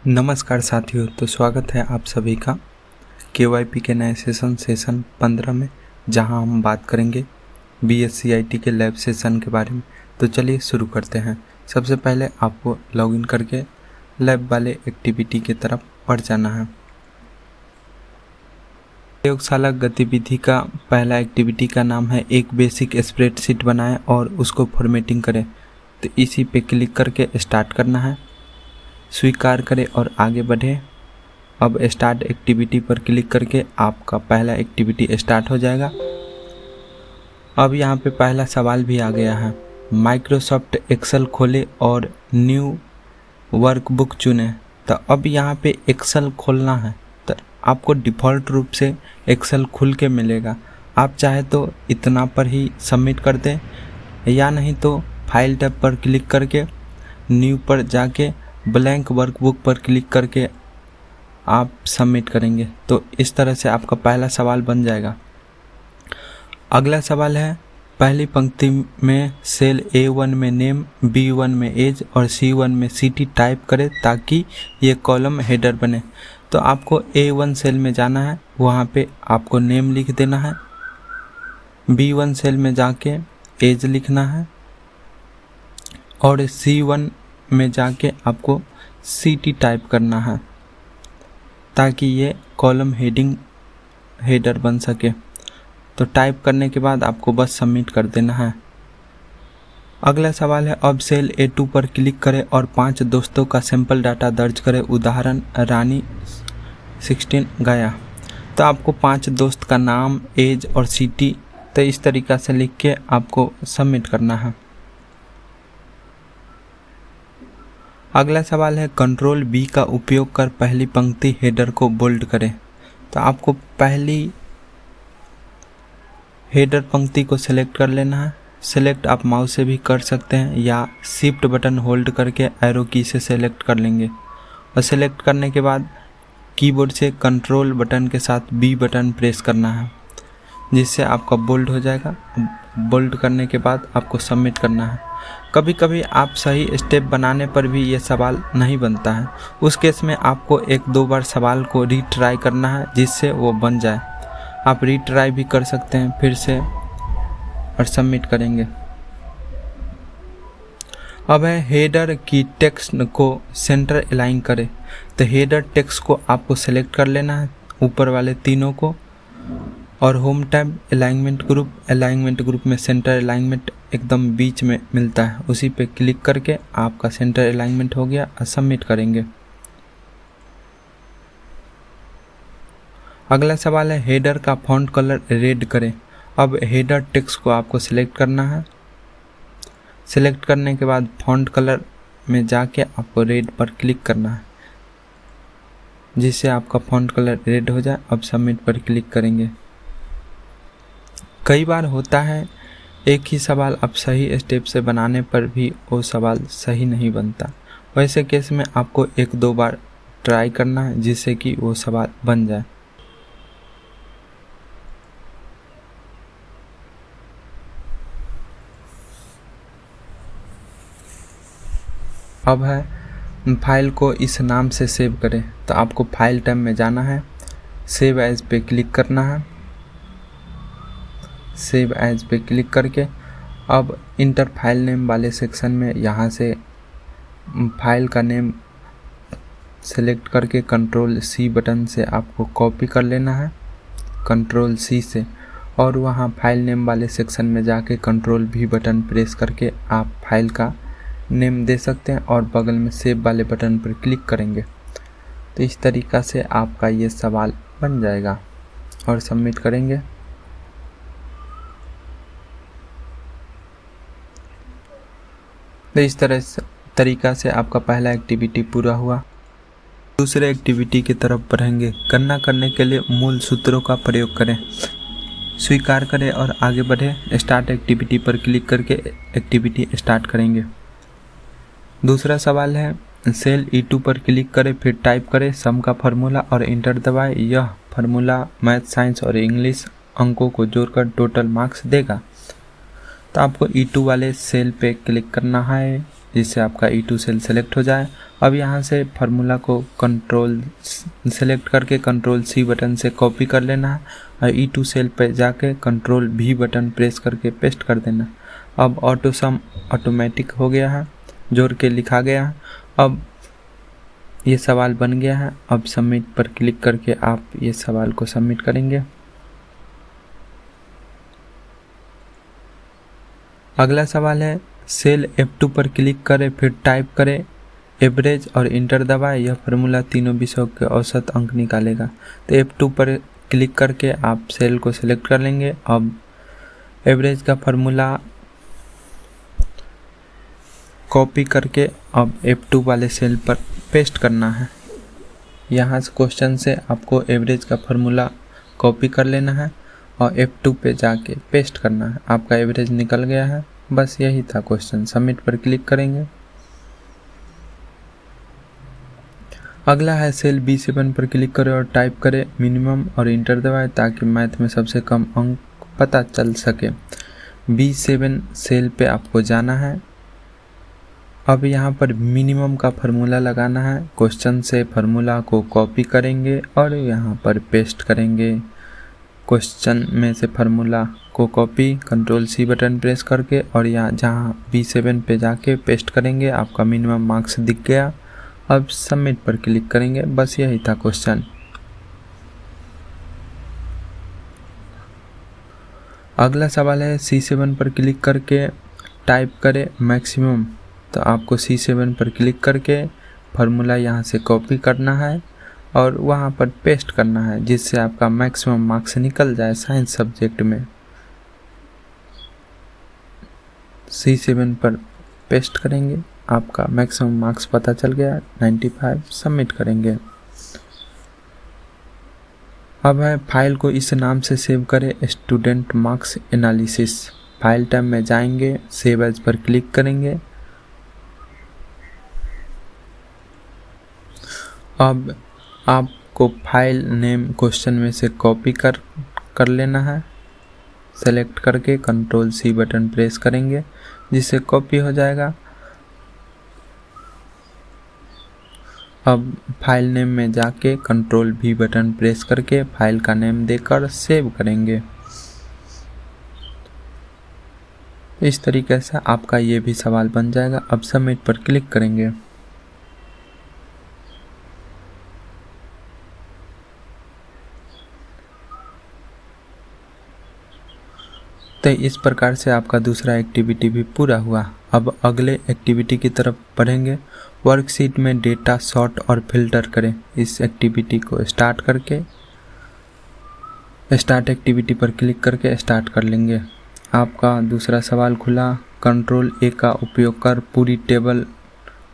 नमस्कार साथियों, तो स्वागत है आप सभी का KYP के नए सेशन 15 में, जहां हम बात करेंगे BSc IT के लैब सेशन के बारे में। तो चलिए शुरू करते हैं। सबसे पहले आपको लॉगिन करके लैब वाले एक्टिविटी की तरफ बढ़ जाना है। प्रयोगशाला गतिविधि का पहला एक्टिविटी का नाम है एक बेसिक स्प्रेडशीट बनाएं और उसको फॉर्मेटिंग करें। तो इसी पे क्लिक करके स्टार्ट करना है, स्वीकार करें और आगे बढ़े। अब स्टार्ट एक्टिविटी पर क्लिक करके आपका पहला एक्टिविटी स्टार्ट हो जाएगा। अब यहाँ पे पहला सवाल भी आ गया है। माइक्रोसॉफ्ट एक्सेल खोले और न्यू वर्कबुक चुने। तो अब यहाँ पे एक्सेल खोलना है, तो आपको डिफ़ॉल्ट रूप से एक्सेल खुल के मिलेगा। आप चाहे तो इतना पर ही सबमिट कर दें, या नहीं तो फाइल टैब पर क्लिक करके न्यू पर जाके ब्लैंक वर्कबुक पर क्लिक करके आप सबमिट करेंगे। तो इस तरह से आपका पहला सवाल बन जाएगा। अगला सवाल है, पहली पंक्ति में सेल A1 में नेम, B1 में एज और C1 में सिटी टाइप करें ताकि ये कॉलम हेडर बने। तो आपको A1 सेल में जाना है, वहाँ पे आपको नेम लिख देना है। B1 सेल में जाके एज लिखना है और C1 में जाके आपको सिटी टाइप करना है ताकि ये कॉलम हेडर बन सके। तो टाइप करने के बाद आपको बस सबमिट कर देना है। अगला सवाल है, अब सेल A2 पर क्लिक करें और 5 दोस्तों का सैंपल डाटा दर्ज करें। उदाहरण रानी 16 गया। तो आपको 5 दोस्त का नाम, एज और सिटी तो इस तरीक़ा से लिख के आपको सबमिट करना है। अगला सवाल है, कंट्रोल B का उपयोग कर पहली पंक्ति हेडर को बोल्ड करें। तो आपको पहली हेडर पंक्ति को सिलेक्ट कर लेना है। सिलेक्ट आप माउस से भी कर सकते हैं या शिफ्ट बटन होल्ड करके एरो की से सिलेक्ट कर लेंगे। और सिलेक्ट करने के बाद कीबोर्ड से कंट्रोल बटन के साथ B बटन प्रेस करना है, जिससे आपका बोल्ड हो जाएगा। बोल्ड करने के बाद आपको सबमिट करना है। कभी कभी आप सही स्टेप बनाने पर भी ये सवाल नहीं बनता है, उस केस में आपको 1-2 बार सवाल को रीट्राई करना है, जिससे वो बन जाए। आप रीट्राई भी कर सकते हैं फिर से और सबमिट करेंगे। अब है हेडर की टेक्स्ट को सेंटर अलाइन करें। तो हेडर टेक्स्ट को आपको सेलेक्ट कर लेना है, ऊपर वाले तीनों को, और होम टैब अलाइनमेंट ग्रुप में सेंटर अलाइनमेंट एकदम बीच में मिलता है, उसी पे क्लिक करके आपका सेंटर अलाइनमेंट हो गया और सबमिट करेंगे। अगला सवाल है, हेडर का फॉन्ट कलर रेड करें। अब हेडर टेक्स्ट को आपको सिलेक्ट करना है। सिलेक्ट करने के बाद फॉन्ट कलर में जाके आपको रेड पर क्लिक करना है, जिससे आपका फॉन्ट कलर रेड हो जाए। अब सबमिट पर क्लिक करेंगे। कई बार होता है एक ही सवाल आप सही स्टेप से बनाने पर भी वो सवाल सही नहीं बनता। वैसे केस में आपको 1-2 बार ट्राई करना है, जिससे कि वो सवाल बन जाए। अब है, फाइल को इस नाम से सेव करें। तो आपको फाइल टैब में जाना है, सेव एज पे क्लिक करना है। सेव एज पे क्लिक करके अब इंटर फाइल नेम वाले सेक्शन में यहाँ से फाइल का नेम सेलेक्ट करके कंट्रोल C बटन से आपको कॉपी कर लेना है, कंट्रोल C से, और वहाँ फाइल नेम वाले सेक्शन में जाके कंट्रोल V बटन प्रेस करके आप फाइल का नेम दे सकते हैं और बगल में सेव वाले बटन पर क्लिक करेंगे। तो इस तरीक़ा से आपका ये सवाल बन जाएगा और सबमिट करेंगे। तो इस तरीक़ा से आपका पहला एक्टिविटी पूरा हुआ। दूसरे एक्टिविटी की तरफ बढ़ेंगे। गणना करने के लिए मूल सूत्रों का प्रयोग करें। स्वीकार करें और आगे बढ़े। स्टार्ट एक्टिविटी पर क्लिक करके एक्टिविटी स्टार्ट करेंगे। दूसरा सवाल है, सेल E2 पर क्लिक करें, फिर टाइप करें सम का फार्मूला और इंटर दबाएं। यह फार्मूला मैथ, साइंस और इंग्लिश अंकों को जोड़कर टोटल मार्क्स देगा। तो आपको E2 वाले सेल पे क्लिक करना है, जिससे आपका E2 सेल सेलेक्ट हो जाए। अब यहाँ से फार्मूला को कंट्रोल सेलेक्ट करके कंट्रोल C बटन से कॉपी कर लेना है और E2 सेल पे जाके कंट्रोल V बटन प्रेस करके पेस्ट कर देना। अब ऑटो सम ऑटोमेटिक हो गया है, जोड़ के लिखा गया है। अब ये सवाल बन गया है। अब सबमिट पर क्लिक करके आप ये सवाल को सबमिट करेंगे। अगला सवाल है सेल F2 पर क्लिक करें, फिर टाइप करें एवरेज और इंटर दबाएं। यह फार्मूला तीनों विषयों के औसत अंक निकालेगा। तो F2 पर क्लिक करके आप सेल को सिलेक्ट कर लेंगे। अब एवरेज का फार्मूला कॉपी करके अब F2 वाले सेल पर पेस्ट करना है। यहाँ से क्वेश्चन से आपको एवरेज का फार्मूला कॉपी कर लेना है और F2 पे जाके पेस्ट करना है। आपका एवरेज निकल गया है। बस यही था क्वेश्चन। सबमिट पर क्लिक करेंगे। अगला है सेल B7 पर क्लिक करें और टाइप करें मिनिमम और इंटर दबाएं ताकि मैथ में सबसे कम अंक पता चल सके। B7 सेल पे आपको जाना है। अब यहाँ पर मिनिमम का फार्मूला लगाना है। क्वेश्चन से फार्मूला को कॉपी करेंगे और यहाँ पर पेस्ट करेंगे। क्वेश्चन में से फार्मूला को copy control C button press करके और यहाँ जहाँ B7 पे जाके पेस्ट करेंगे। आपका मिनिमम मार्क्स दिख गया। अब सबमिट पर क्लिक करेंगे। बस यही था क्वेश्चन। अगला सवाल है C7 पर क्लिक करके टाइप करें मैक्सिमम। तो आपको C7 पर क्लिक करके फार्मूला यहाँ से कॉपी करना है और वहाँ पर पेस्ट करना है जिससे आपका मैक्सिमम मार्क्स निकल जाए साइंस सब्जेक्ट में। C7 पर पेस्ट करेंगे। आपका मैक्सिमम मार्क्स पता चल गया 95। सबमिट करेंगे। अब है फाइल को इस नाम से सेव करें student marks analysis. File tab में जाएंगे, सेव एज पर क्लिक करेंगे। अब आपको फाइल नेम क्वेश्चन में से कॉपी कर लेना है। सेलेक्ट करके कंट्रोल C बटन प्रेस करेंगे जिससे कॉपी हो जाएगा। अब फाइल नेम में जाके कंट्रोल V बटन प्रेस करके फाइल का नेम देकर सेव करेंगे। इस तरीके से आपका ये भी सवाल बन जाएगा। अब सबमिट पर क्लिक करेंगे। तो इस प्रकार से आपका दूसरा एक्टिविटी भी पूरा हुआ। अब अगले एक्टिविटी की तरफ बढ़ेंगे। वर्कशीट में डेटा सॉर्ट और फिल्टर करें। इस एक्टिविटी को स्टार्ट करके स्टार्ट एक्टिविटी पर क्लिक करके स्टार्ट कर लेंगे। आपका दूसरा सवाल खुला। कंट्रोल A का उपयोग कर पूरी टेबल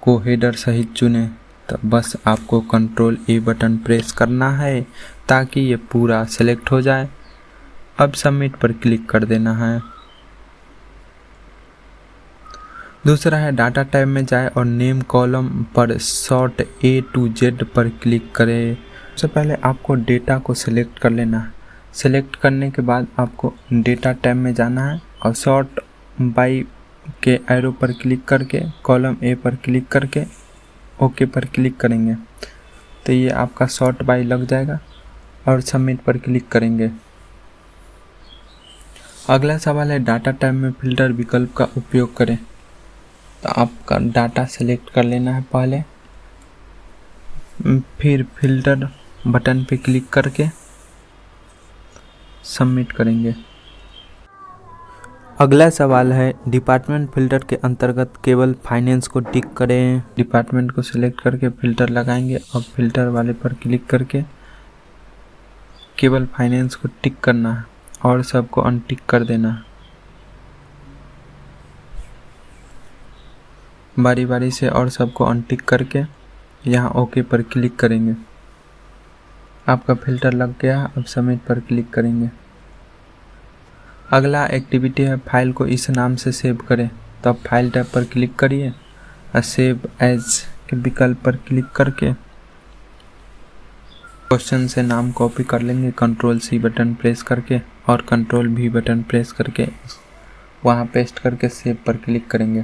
को हेडर सहित चुनें। तो बस आपको कंट्रोल A बटन प्रेस करना है ताकि ये पूरा सेलेक्ट हो जाए। अब सबमिट पर क्लिक कर देना है। दूसरा है डाटा टैब में जाए और नेम कॉलम पर सॉर्ट A to Z पर क्लिक करें। सबसे पहले आपको डेटा को सिलेक्ट कर लेना है। सिलेक्ट करने के बाद आपको डेटा टैब में जाना है और सॉर्ट बाय के एरो पर क्लिक करके कॉलम A पर क्लिक करके ओके पर क्लिक करेंगे तो ये आपका सॉर्ट बाय लग जाएगा और सबमिट पर क्लिक करेंगे। अगला सवाल है डाटा टैब में फिल्टर विकल्प का उपयोग करें। तो आपका डाटा सेलेक्ट कर लेना है पहले, फिर फिल्टर बटन पे क्लिक करके सबमिट करेंगे। अगला सवाल है डिपार्टमेंट फिल्टर के अंतर्गत केवल फाइनेंस को टिक करें। डिपार्टमेंट को सिलेक्ट करके फिल्टर लगाएंगे और फिल्टर वाले पर क्लिक करके केवल फाइनेंस को टिक करना है और सबको अनटिक कर देना है। बारी बारी से और सबको अनटिक करके यहाँ ओके पर क्लिक करेंगे। आपका फिल्टर लग गया। अब सबमिट पर क्लिक करेंगे। अगला एक्टिविटी है फाइल को इस नाम से सेव करें। तो अब फाइल टैब पर क्लिक करिए और सेव एज के विकल्प पर क्लिक करके क्वेश्चन से नाम कॉपी कर लेंगे। कंट्रोल C बटन प्रेस करके और कंट्रोल V बटन प्रेस करके वहाँ पेस्ट करके सेव पर क्लिक करेंगे।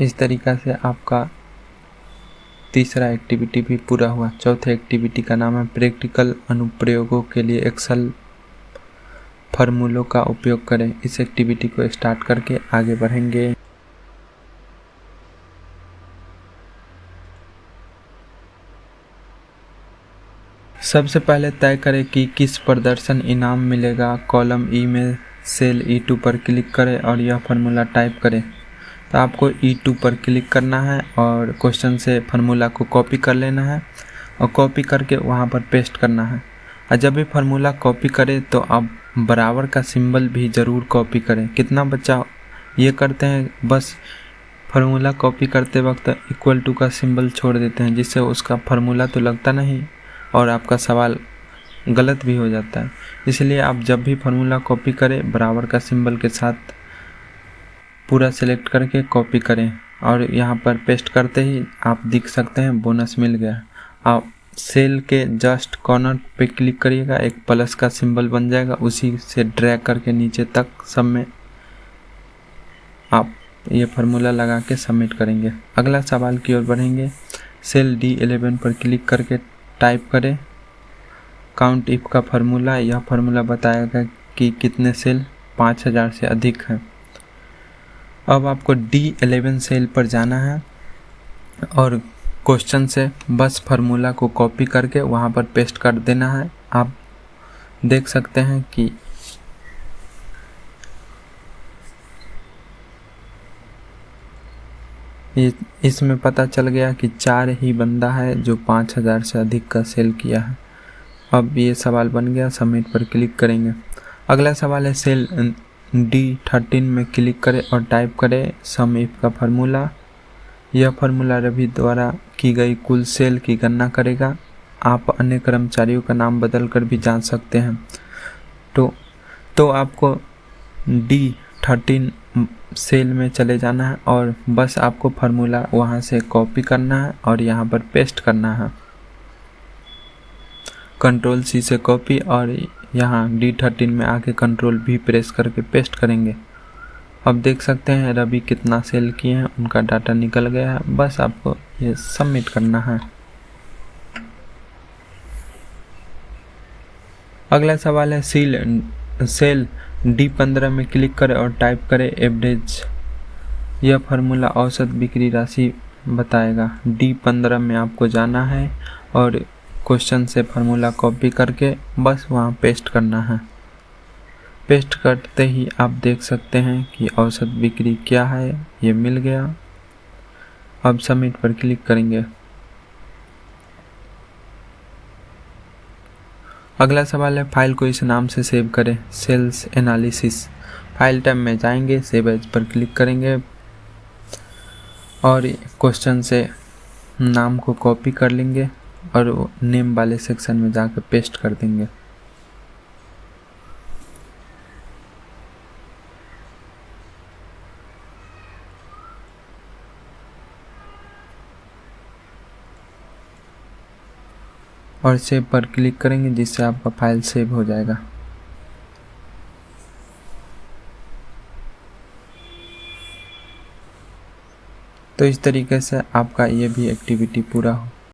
इस तरीक़ा से आपका तीसरा एक्टिविटी भी पूरा हुआ। चौथे एक्टिविटी का नाम है प्रैक्टिकल अनुप्रयोगों के लिए एक्सेल फार्मूलों का उपयोग करें। इस एक्टिविटी को स्टार्ट करके आगे बढ़ेंगे। सबसे पहले तय करें कि किस प्रदर्शन इनाम मिलेगा। कॉलम ई में सेल E2 पर क्लिक करें और यह फार्मूला टाइप करें। तो आपको E2 पर क्लिक करना है और क्वेश्चन से फार्मूला को कॉपी कर लेना है और कॉपी करके वहाँ पर पेस्ट करना है। और जब भी फार्मूला कॉपी करें तो आप बराबर का सिंबल भी ज़रूर कॉपी करें। कितना बच्चा ये करते हैं, बस फार्मूला कॉपी करते वक्त इक्वल टू का सिंबल छोड़ देते हैं, जिससे उसका फार्मूला तो लगता नहीं और आपका सवाल गलत भी हो जाता है। इसलिए आप जब भी फार्मूला कॉपी करें बराबर का सिंबल के साथ पूरा सिलेक्ट करके कॉपी करें और यहाँ पर पेस्ट करते ही आप देख सकते हैं बोनस मिल गया। आप सेल के जस्ट कॉर्नर पे क्लिक करिएगा, एक प्लस का सिंबल बन जाएगा, उसी से ड्रैग करके नीचे तक सब में आप ये फार्मूला लगा के सबमिट करेंगे। अगला सवाल की ओर बढ़ेंगे। सेल D11 पर क्लिक करके टाइप करें काउंट इफ का फार्मूला। यह फार्मूला बताएगा कि कितने सेल 5000 से अधिक हैं। अब आपको D11 सेल पर जाना है और क्वेश्चन से बस फार्मूला को कॉपी करके वहाँ पर पेस्ट कर देना है। आप देख सकते हैं कि इसमें पता चल गया कि 4 ही बंदा है जो 5000 से अधिक का सेल किया है। अब ये सवाल बन गया, सबमिट पर क्लिक करेंगे। अगला सवाल है सेल D13 में क्लिक करें और टाइप करें सम इफ का फार्मूला। यह फार्मूला रवि द्वारा की गई कुल सेल की गणना करेगा। आप अन्य कर्मचारियों का नाम बदल कर भी जान सकते हैं। तो आपको D13 सेल में चले जाना है और बस आपको फार्मूला वहाँ से कॉपी करना है और यहाँ पर पेस्ट करना है। कंट्रोल C से कॉपी और यहाँ D13 में आके कंट्रोल V प्रेस करके पेस्ट करेंगे। अब देख सकते हैं रवि कितना सेल किए हैं, उनका डाटा निकल गया है। बस आपको ये सबमिट करना है। अगला सवाल है सेल D15 में क्लिक करें और टाइप करें एवरेज। यह फार्मूला औसत बिक्री राशि बताएगा। D15 में आपको जाना है और क्वेश्चन से फार्मूला कॉपी करके बस वहाँ पेस्ट करना है। पेस्ट करते ही आप देख सकते हैं कि औसत बिक्री क्या है, ये मिल गया। अब सबमिट पर क्लिक करेंगे। अगला सवाल है फाइल को इस नाम से सेव करें सेल्स एनालिसिस। फाइल टैब में जाएंगे, सेव एज पर क्लिक करेंगे और क्वेश्चन से नाम को कॉपी कर लेंगे और नेम वाले सेक्शन में जाकर पेस्ट कर देंगे। और सेव पर क्लिक करेंगे, जिससे आपका फाइल सेव हो जाएगा। तो इस तरीके से आपका ये भी एक्टिविटी पूरा हो।